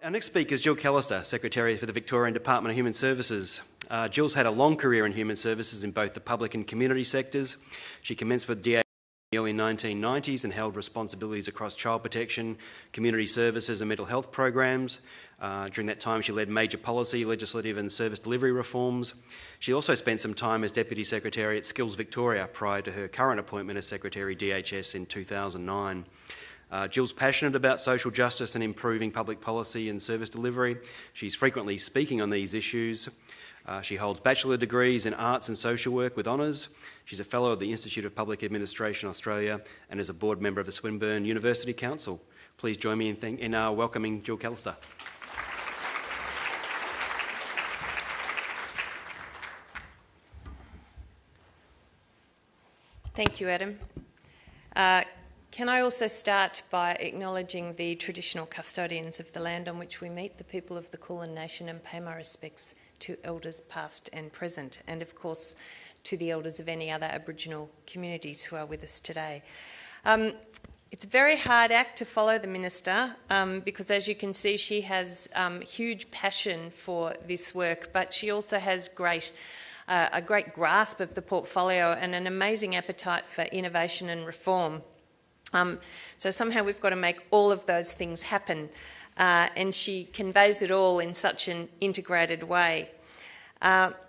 Our next speaker is Gill Callister, Secretary for the Victorian Department of Human Services. Gill's had a long career in human services in both the public and community sectors. She commenced with DA in the early 1990s and held responsibilities across child protection, community services and mental health programs. During that time, she led major policy, legislative and service delivery reforms. She also spent some time as Deputy Secretary at Skills Victoria prior to her current appointment as Secretary DHS in 2009. Gill's passionate about social justice and improving public policy and service delivery. She's frequently speaking on these issues. She holds bachelor degrees in arts and social work with honours. She's a fellow of the Institute of Public Administration Australia and is a board member of the Swinburne University Council. Please join me in welcoming Gill Callister. Thank you, Adam. Can I also start by acknowledging the traditional custodians of the land on which we meet, the people of the Kulin Nation, and pay my respects to elders past and present, and of course to the elders of any other Aboriginal communities who are with us today. It's a very hard act to follow the Minister because, as you can see, she has huge passion for this work, but she also has a great grasp of the portfolio and an amazing appetite for innovation and reform. So somehow we've got to make all of those things happen, and she conveys it all in such an integrated way. But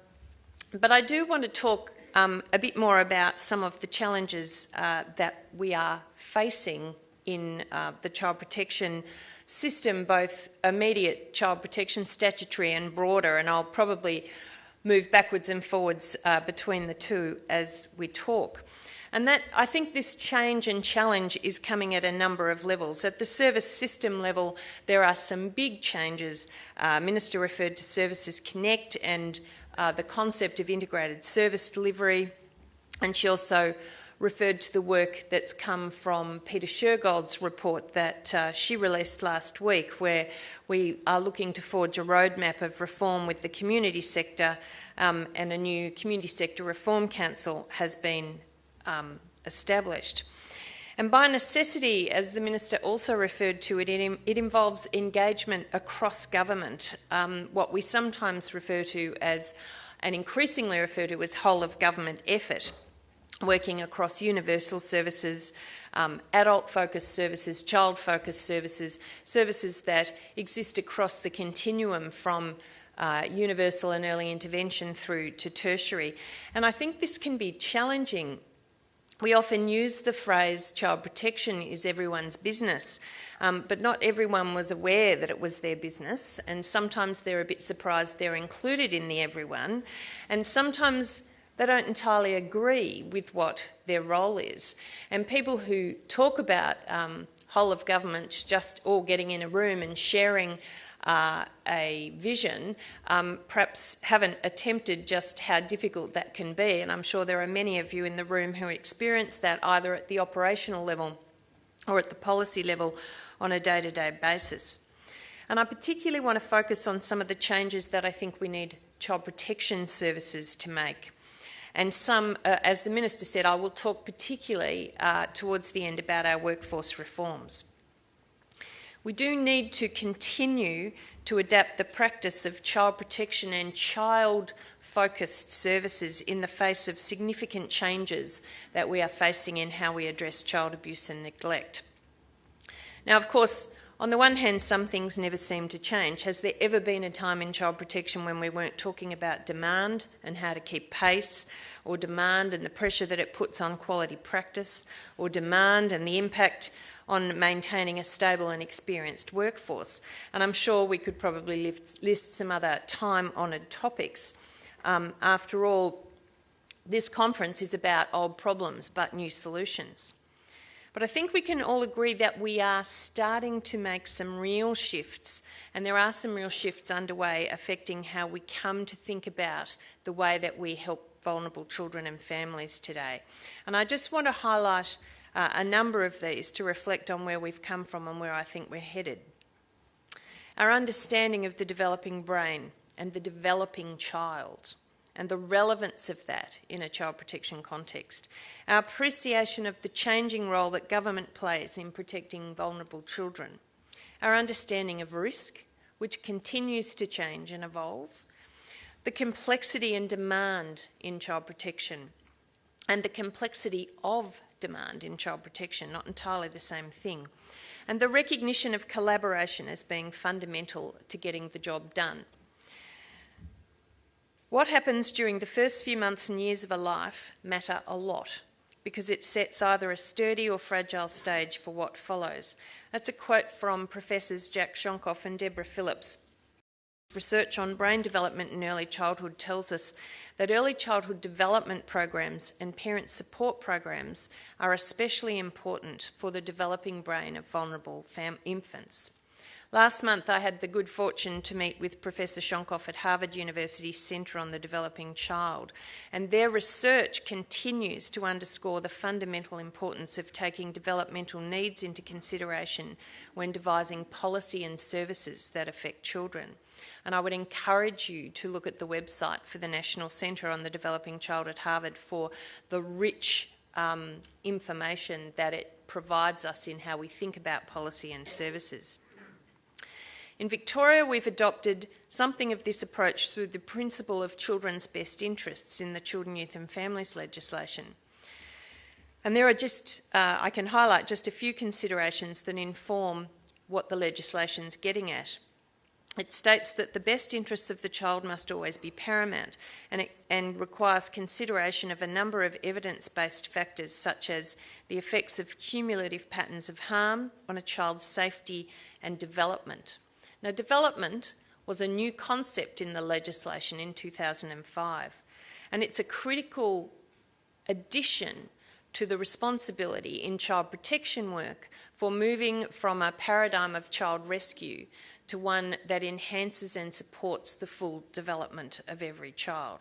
I do want to talk a bit more about some of the challenges that we are facing in the child protection system, both immediate child protection, statutory and broader, and I'll probably move backwards and forwards between the two as we talk. And that, I think this change and challenge is coming at a number of levels. At the service system level, there are some big changes. Minister referred to Services Connect and the concept of integrated service delivery, and she also referred to the work that's come from Peter Shergold's report that she released last week, where we are looking to forge a roadmap of reform with the community sector, and a new Community Sector Reform Council has been established. And by necessity, as the Minister also referred to it, it involves engagement across government, what we sometimes refer to as, and increasingly refer to as, whole of government effort, working across universal services, adult-focused services, child-focused services, services that exist across the continuum from universal and early intervention through to tertiary. And I think this can be challenging. We often use the phrase child protection is everyone's business, but not everyone was aware that it was their business, and sometimes they're a bit surprised they're included in the everyone, and sometimes they don't entirely agree with what their role is. And people who talk about whole of government just all getting in a room and sharing a vision, perhaps haven't attempted just how difficult that can be, and I'm sure there are many of you in the room who experience that either at the operational level or at the policy level on a day-to-day basis. And I particularly want to focus on some of the changes that I think we need child protection services to make. And some, as the Minister said, I will talk particularly towards the end about our workforce reforms. We do need to continue to adapt the practice of child protection and child-focused services in the face of significant changes that we are facing in how we address child abuse and neglect. Now, of course, on the one hand, some things never seem to change. Has there ever been a time in child protection when we weren't talking about demand and how to keep pace, or demand and the pressure that it puts on quality practice, or demand and the impact on maintaining a stable and experienced workforce? And I'm sure we could probably list some other time-honoured topics. After all, this conference is about old problems but new solutions. But I think we can all agree that we are starting to make some real shifts, and there are some real shifts underway affecting how we come to think about the way that we help vulnerable children and families today. And I just want to highlight a number of these to reflect on where we've come from and where I think we're headed. Our understanding of the developing brain and the developing child, and the relevance of that in a child protection context. Our appreciation of the changing role that government plays in protecting vulnerable children. Our understanding of risk, which continues to change and evolve, the complexity and demand in child protection, and the complexity of demand in child protection, not entirely the same thing, and the recognition of collaboration as being fundamental to getting the job done. What happens during the first few months and years of a life matter a lot, because it sets either a sturdy or fragile stage for what follows. That's a quote from Professors Jack Shonkoff and Deborah Phillips. Research on brain development in early childhood tells us that early childhood development programs and parent support programs are especially important for the developing brain of vulnerable infants. Last month, I had the good fortune to meet with Professor Shonkoff at Harvard University's Centre on the Developing Child, and their research continues to underscore the fundamental importance of taking developmental needs into consideration when devising policy and services that affect children. And I would encourage you to look at the website for the National Centre on the Developing Child at Harvard for the rich information that it provides us in how we think about policy and services. In Victoria, we've adopted something of this approach through the principle of children's best interests in the Children, Youth and Families legislation. And there are I can highlight just a few considerations that inform what the legislation's getting at. It states that the best interests of the child must always be paramount, and requires consideration of a number of evidence-based factors such as the effects of cumulative patterns of harm on a child's safety and development. Now, development was a new concept in the legislation in 2005, and it's a critical addition to the responsibility in child protection work for moving from a paradigm of child rescue to one that enhances and supports the full development of every child.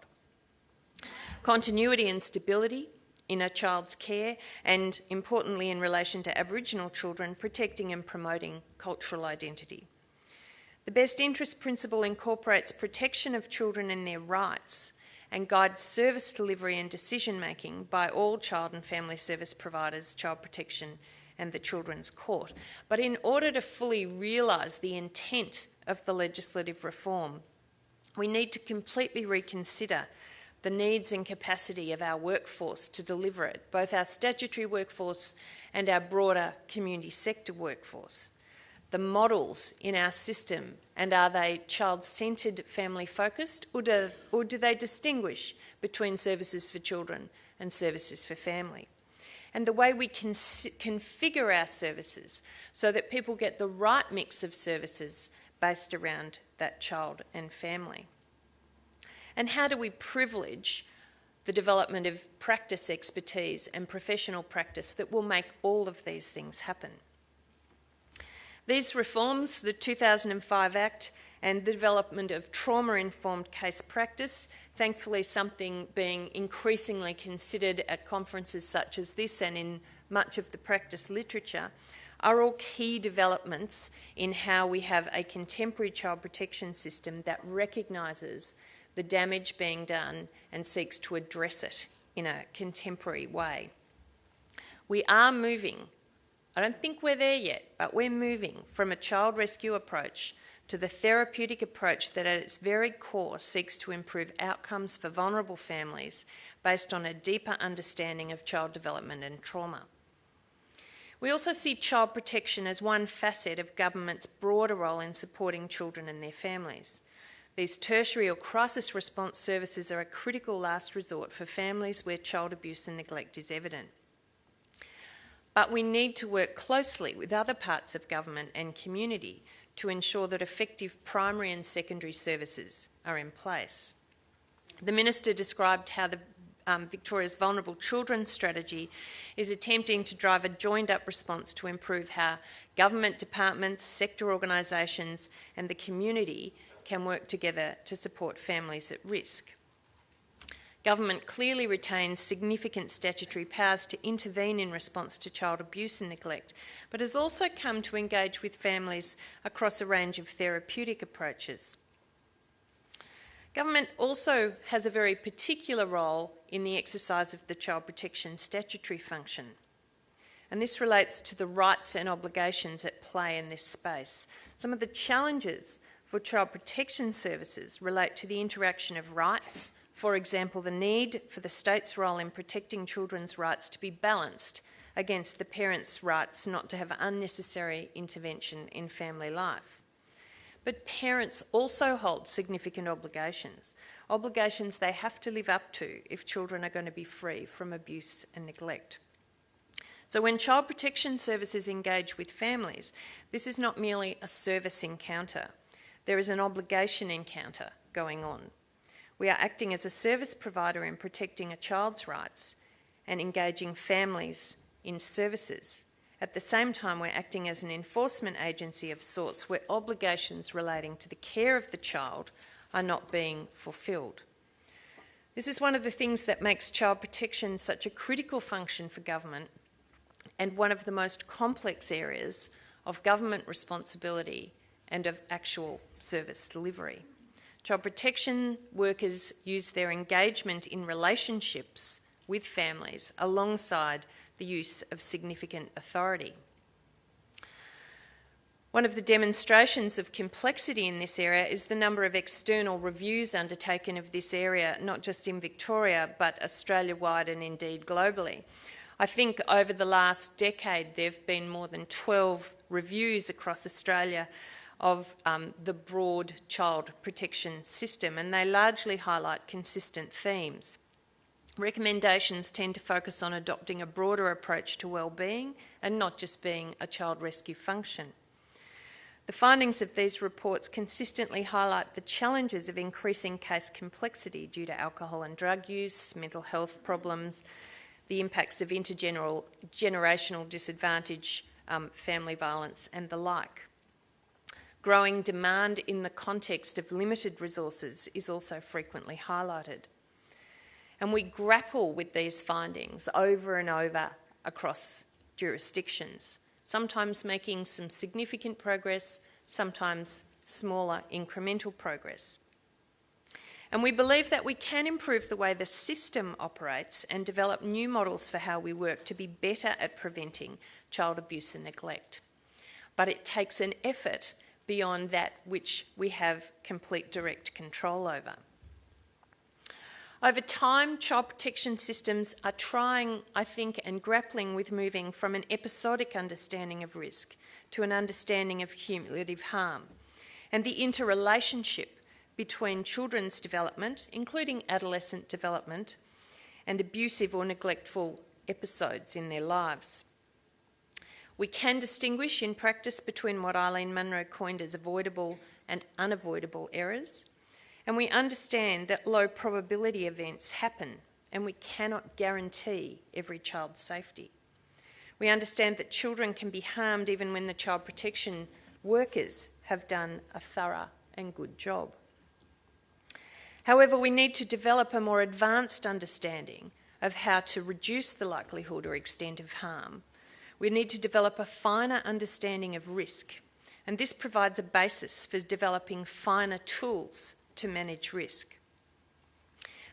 Continuity and stability in a child's care, and importantly in relation to Aboriginal children, protecting and promoting cultural identity. The best interest principle incorporates protection of children and their rights and guides service delivery and decision making by all child and family service providers, child protection and the Children's Court. But in order to fully realise the intent of the legislative reform, we need to completely reconsider the needs and capacity of our workforce to deliver it, both our statutory workforce and our broader community sector workforce. The models in our system, and are they child-centred, family-focused, or do they distinguish between services for children and services for family? And the way we configure our services so that people get the right mix of services based around that child and family. And how do we privilege the development of practice expertise and professional practice that will make all of these things happen? These reforms, the 2005 Act and the development of trauma-informed case practice, thankfully something being increasingly considered at conferences such as this and in much of the practice literature, are all key developments in how we have a contemporary child protection system that recognises the damage being done and seeks to address it in a contemporary way. We are moving, I don't think we're there yet, but we're moving from a child rescue approach to the therapeutic approach that at its very core seeks to improve outcomes for vulnerable families based on a deeper understanding of child development and trauma. We also see child protection as one facet of government's broader role in supporting children and their families. These tertiary or crisis response services are a critical last resort for families where child abuse and neglect is evident. But we need to work closely with other parts of government and community to ensure that effective primary and secondary services are in place. The Minister described how the Victoria's Vulnerable Children Strategy is attempting to drive a joined-up response to improve how government departments, sector organisations and the community can work together to support families at risk. Government clearly retains significant statutory powers to intervene in response to child abuse and neglect, but has also come to engage with families across a range of therapeutic approaches. Government also has a very particular role in the exercise of the child protection statutory function, and this relates to the rights and obligations at play in this space. Some of the challenges for child protection services relate to the interaction of rights, for example, the need for the state's role in protecting children's rights to be balanced against the parents' rights not to have unnecessary intervention in family life. But parents also hold significant obligations they have to live up to if children are going to be free from abuse and neglect. So when child protection services engage with families, this is not merely a service encounter. There is an obligation encounter going on. We are acting as a service provider in protecting a child's rights and engaging families in services. At the same time, we're acting as an enforcement agency of sorts where obligations relating to the care of the child are not being fulfilled. This is one of the things that makes child protection such a critical function for government and one of the most complex areas of government responsibility and of actual service delivery. Child protection workers use their engagement in relationships with families alongside the use of significant authority. One of the demonstrations of complexity in this area is the number of external reviews undertaken of this area, not just in Victoria, but Australia-wide and indeed globally. I think over the last decade there have been more than 12 reviews across Australia of the broad child protection system, and they largely highlight consistent themes. Recommendations tend to focus on adopting a broader approach to wellbeing and not just being a child rescue function. The findings of these reports consistently highlight the challenges of increasing case complexity due to alcohol and drug use, mental health problems, the impacts of intergenerational disadvantage, family violence and the like. Growing demand in the context of limited resources is also frequently highlighted. And we grapple with these findings over and over across jurisdictions, sometimes making some significant progress, sometimes smaller incremental progress. And we believe that we can improve the way the system operates and develop new models for how we work to be better at preventing child abuse and neglect. But it takes an effort beyond that which we have complete direct control over. Over time, child protection systems are trying, I think, and grappling with moving from an episodic understanding of risk to an understanding of cumulative harm and the interrelationship between children's development, including adolescent development, and abusive or neglectful episodes in their lives. We can distinguish in practice between what Eileen Munro coined as avoidable and unavoidable errors, and we understand that low probability events happen and we cannot guarantee every child's safety. We understand that children can be harmed even when the child protection workers have done a thorough and good job. However, we need to develop a more advanced understanding of how to reduce the likelihood or extent of harm. We need to develop a finer understanding of risk, and this provides a basis for developing finer tools to manage risk.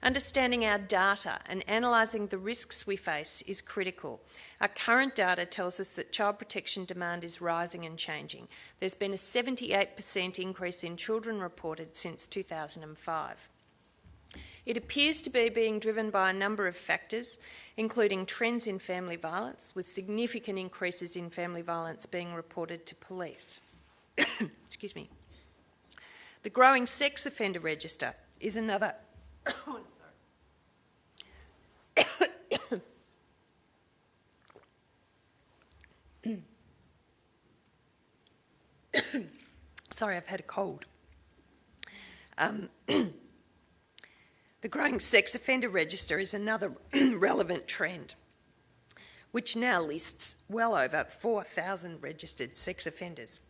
Understanding our data and analysing the risks we face is critical. Our current data tells us that child protection demand is rising and changing. There's been a 78% increase in children reported since 2005. It appears to be being driven by a number of factors, including trends in family violence, with significant increases in family violence being reported to police. Excuse me. The growing sex offender register is another... Sorry, I've had a cold. The growing sex offender register is another relevant trend, which now lists well over 4,000 registered sex offenders.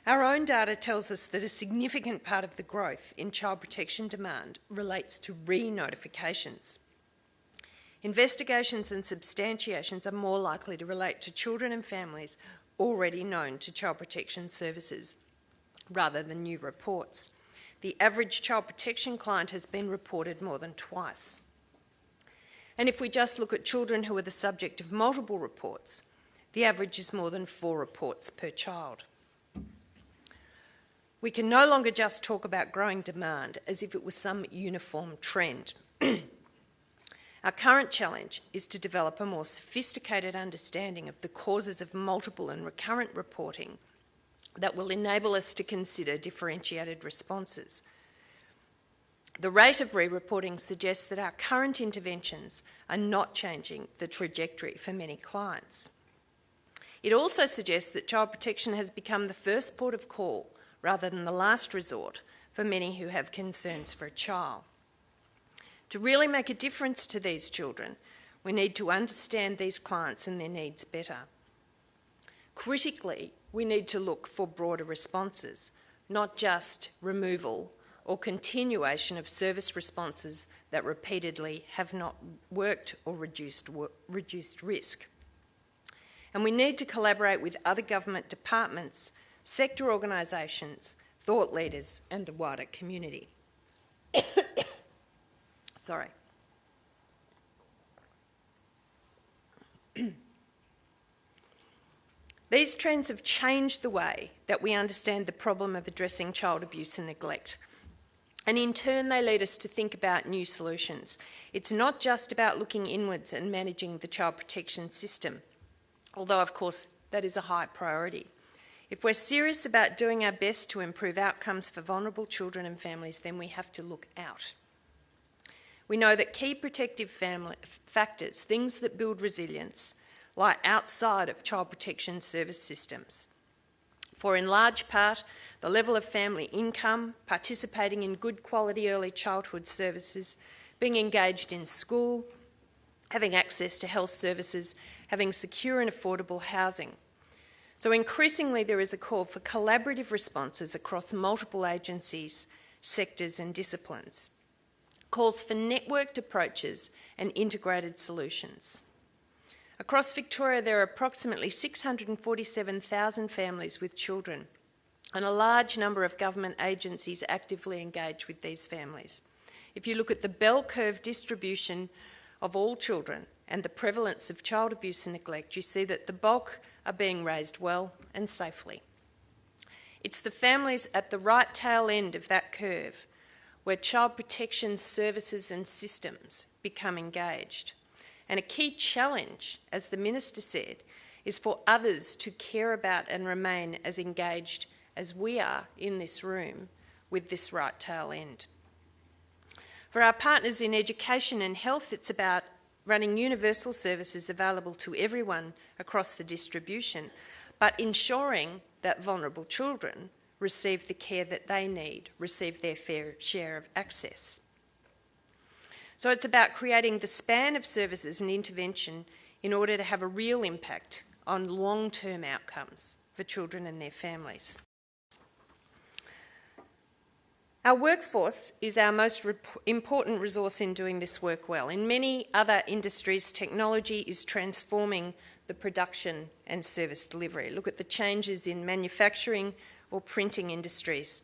Our own data tells us that a significant part of the growth in child protection demand relates to re-notifications. Investigations and substantiations are more likely to relate to children and families already known to child protection services rather than new reports. The average child protection client has been reported more than twice. And if we just look at children who are the subject of multiple reports, the average is more than 4 reports per child. We can no longer just talk about growing demand as if it was some uniform trend. Our current challenge is to develop a more sophisticated understanding of the causes of multiple and recurrent reporting that will enable us to consider differentiated responses. The rate of re-reporting suggests that our current interventions are not changing the trajectory for many clients. It also suggests that child protection has become the first port of call rather than the last resort for many who have concerns for a child. To really make a difference to these children, we need to understand these clients and their needs better. Critically, we need to look for broader responses, not just removal or continuation of service responses that repeatedly have not worked or reduced risk. And we need to collaborate with other government departments, sector organisations, thought leaders and the wider community. Sorry. These trends have changed the way that we understand the problem of addressing child abuse and neglect. And in turn, they lead us to think about new solutions. It's not just about looking inwards and managing the child protection system, although, of course, that is a high priority. If we're serious about doing our best to improve outcomes for vulnerable children and families, then we have to look out. We know that key protective factors, things that build resilience, lie outside of child protection service systems. For in large part, the level of family income, participating in good quality early childhood services, being engaged in school, having access to health services, having secure and affordable housing. So increasingly there is a call for collaborative responses across multiple agencies, sectors and disciplines. Calls for networked approaches and integrated solutions. Across Victoria, there are approximately 647,000 families with children, and a large number of government agencies actively engage with these families. If you look at the bell curve distribution of all children and the prevalence of child abuse and neglect, you see that the bulk are being raised well and safely. It's the families at the right tail end of that curve where child protection services and systems become engaged. And a key challenge, as the Minister said, is for others to care about and remain as engaged as we are in this room with this right tail end. For our partners in education and health, it's about running universal services available to everyone across the distribution, but ensuring that vulnerable children receive the care that they need, receive their fair share of access. So it's about creating the span of services and intervention in order to have a real impact on long-term outcomes for children and their families. Our workforce is our most important resource in doing this work well. In many other industries, technology is transforming the production and service delivery. Look at the changes in manufacturing or printing industries.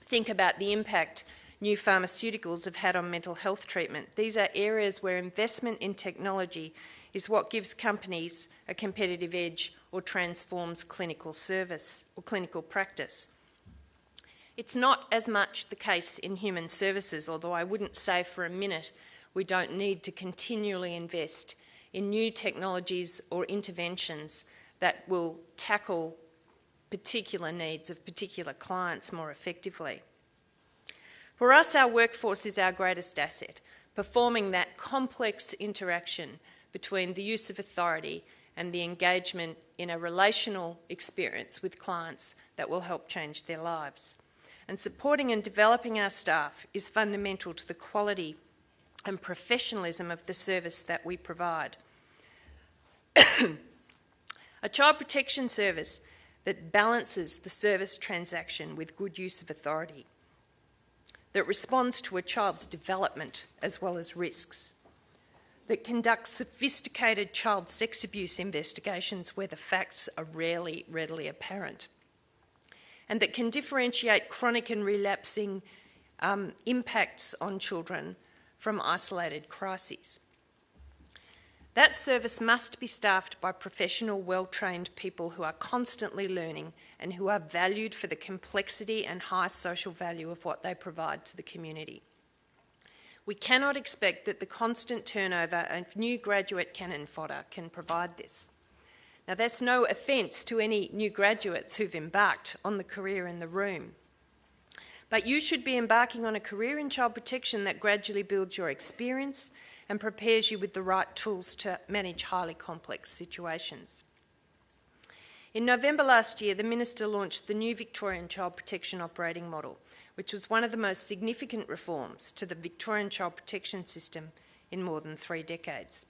Think about the impact new pharmaceuticals have had on mental health treatment. These are areas where investment in technology is what gives companies a competitive edge or transforms clinical service or clinical practice. It's not as much the case in human services, although I wouldn't say for a minute we don't need to continually invest in new technologies or interventions that will tackle particular needs of particular clients more effectively. For us, our workforce is our greatest asset, performing that complex interaction between the use of authority and the engagement in a relational experience with clients that will help change their lives. And supporting and developing our staff is fundamental to the quality and professionalism of the service that we provide. A child protection service that balances the service transaction with good use of authority, that responds to a child's development as well as risks, that conducts sophisticated child sex abuse investigations where the facts are rarely readily apparent, and that can differentiate chronic and relapsing impacts on children from isolated crises. That service must be staffed by professional, well-trained people who are constantly learning and who are valued for the complexity and high social value of what they provide to the community. We cannot expect that the constant turnover of new graduate cannon fodder can provide this. Now, that's no offence to any new graduates who've embarked on the career in the room. But you should be embarking on a career in child protection that gradually builds your experience and prepares you with the right tools to manage highly complex situations. In November last year, the Minister launched the new Victorian Child Protection Operating Model, which was one of the most significant reforms to the Victorian child protection system in more than 3 decades.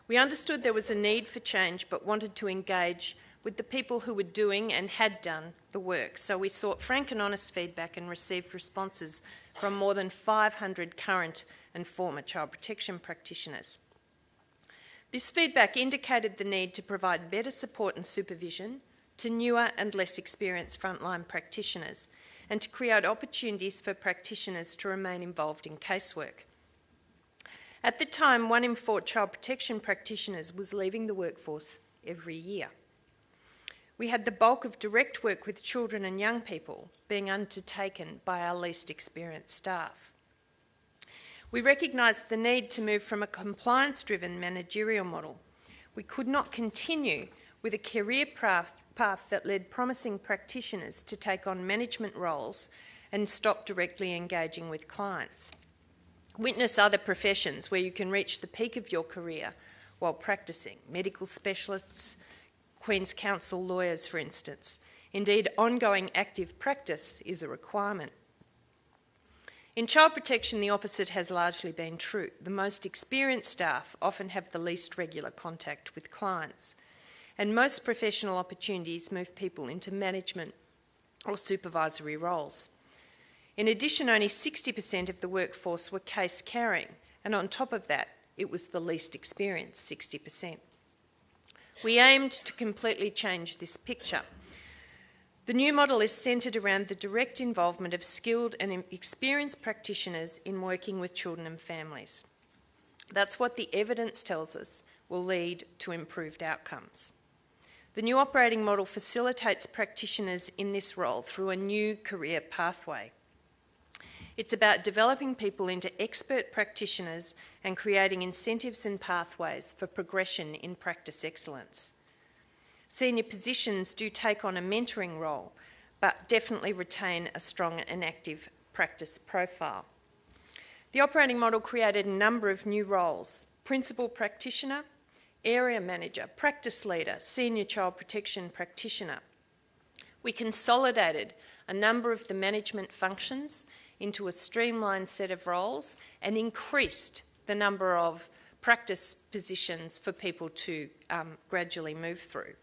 We understood there was a need for change but wanted to engage with the people who were doing and had done the work. So we sought frank and honest feedback and received responses from more than 500 current and former child protection practitioners. This feedback indicated the need to provide better support and supervision to newer and less experienced frontline practitioners and to create opportunities for practitioners to remain involved in casework. At the time, 1 in 4 child protection practitioners was leaving the workforce every year. We had the bulk of direct work with children and young people being undertaken by our least experienced staff. We recognised the need to move from a compliance-driven managerial model. We could not continue with a career path that led promising practitioners to take on management roles and stop directly engaging with clients. Witness other professions where you can reach the peak of your career while practising. Medical specialists, Queen's Counsel lawyers, for instance. Indeed, ongoing active practice is a requirement. In child protection, the opposite has largely been true. The most experienced staff often have the least regular contact with clients, and most professional opportunities move people into management or supervisory roles. In addition, only 60% of the workforce were case carrying, and on top of that, it was the least experienced 60%. We aimed to completely change this picture. The new model is centred around the direct involvement of skilled and experienced practitioners in working with children and families. That's what the evidence tells us will lead to improved outcomes. The new operating model facilitates practitioners in this role through a new career pathway. It's about developing people into expert practitioners and creating incentives and pathways for progression in practice excellence. Senior positions do take on a mentoring role, but definitely retain a strong and active practice profile. The operating model created a number of new roles: principal practitioner, area manager, practice leader, senior child protection practitioner. We consolidated a number of the management functions into a streamlined set of roles and increased the number of practice positions for people to gradually move through.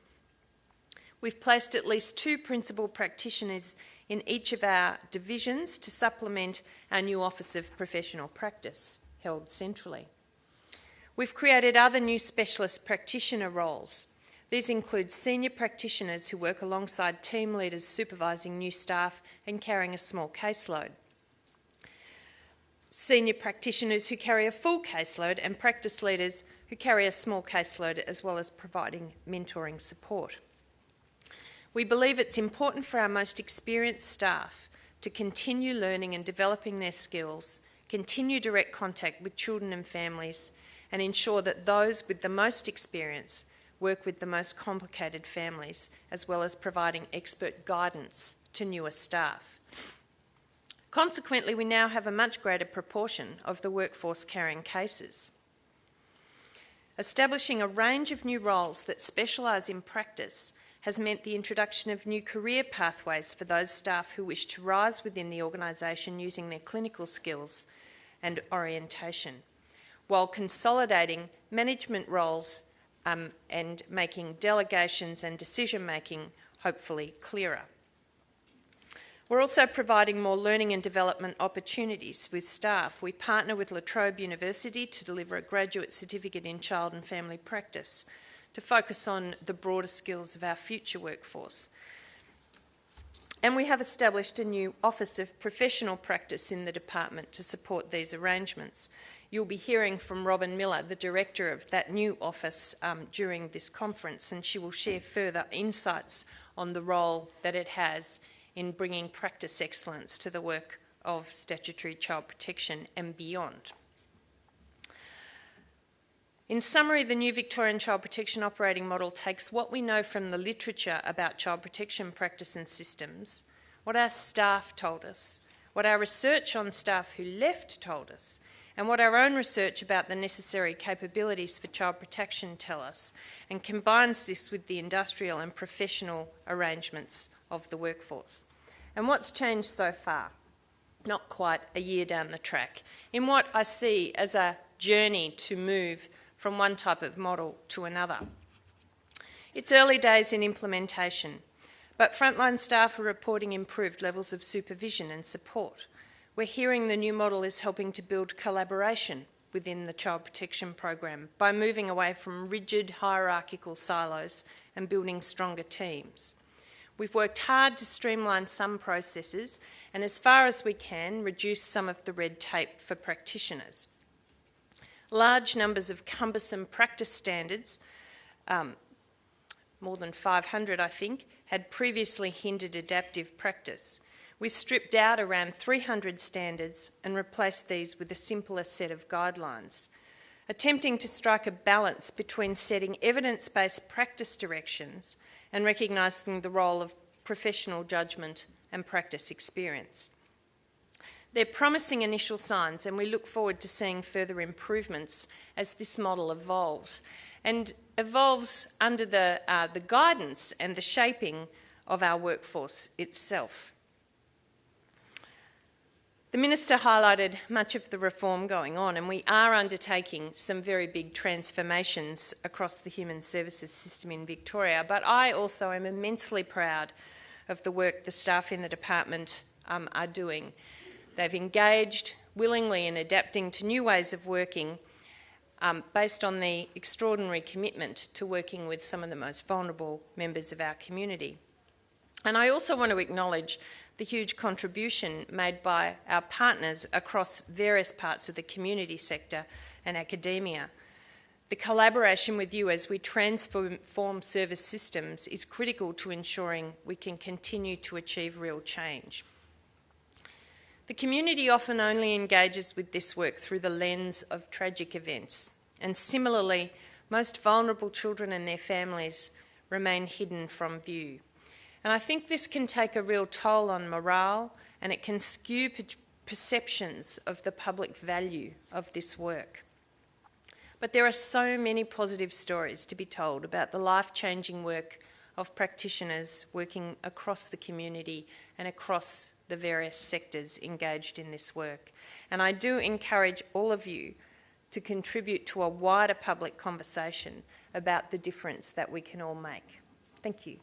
We've placed at least 2 principal practitioners in each of our divisions to supplement our new Office of Professional Practice, held centrally. We've created other new specialist practitioner roles. These include senior practitioners who work alongside team leaders supervising new staff and carrying a small caseload, senior practitioners who carry a full caseload, and practice leaders who carry a small caseload, as well as providing mentoring support. We believe it's important for our most experienced staff to continue learning and developing their skills, continue direct contact with children and families, and ensure that those with the most experience work with the most complicated families, as well as providing expert guidance to newer staff. Consequently, we now have a much greater proportion of the workforce carrying cases. Establishing a range of new roles that specialise in practice has meant the introduction of new career pathways for those staff who wish to rise within the organisation using their clinical skills and orientation, while consolidating management roles and making delegations and decision-making hopefully clearer. We're also providing more learning and development opportunities with staff. We partner with La Trobe University to deliver a graduate certificate in child and family practice to focus on the broader skills of our future workforce. And we have established a new Office of Professional Practice in the department to support these arrangements. You'll be hearing from Robin Miller, the director of that new office, during this conference, and she will share further insights on the role that it has in bringing practice excellence to the work of statutory child protection and beyond. In summary, the new Victorian child protection operating model takes what we know from the literature about child protection practice and systems, what our staff told us, what our research on staff who left told us, and what our own research about the necessary capabilities for child protection tell us, and combines this with the industrial and professional arrangements of the workforce. And what's changed so far? Not quite a year down the track, in what I see as a journey to move from one type of model to another. It's early days in implementation, but frontline staff are reporting improved levels of supervision and support. We're hearing the new model is helping to build collaboration within the child protection program by moving away from rigid hierarchical silos and building stronger teams. We've worked hard to streamline some processes and, as far as we can, reduce some of the red tape for practitioners. Large numbers of cumbersome practice standards, more than 500 I think, had previously hindered adaptive practice. We stripped out around 300 standards and replaced these with a simpler set of guidelines, attempting to strike a balance between setting evidence-based practice directions and recognising the role of professional judgment and practice experience. They're promising initial signs, and we look forward to seeing further improvements as this model evolves, and evolves under the guidance and the shaping of our workforce itself. The Minister highlighted much of the reform going on, and we are undertaking some very big transformations across the human services system in Victoria, but I also am immensely proud of the work the staff in the department are doing. They've engaged willingly in adapting to new ways of working based on the extraordinary commitment to working with some of the most vulnerable members of our community. And I also want to acknowledge the huge contribution made by our partners across various parts of the community sector and academia. The collaboration with you as we transform service systems is critical to ensuring we can continue to achieve real change. The community often only engages with this work through the lens of tragic events, and similarly, most vulnerable children and their families remain hidden from view. And I think this can take a real toll on morale, and it can skew perceptions of the public value of this work. But there are so many positive stories to be told about the life-changing work of practitioners working across the community and across the various sectors engaged in this work. And I do encourage all of you to contribute to a wider public conversation about the difference that we can all make. Thank you.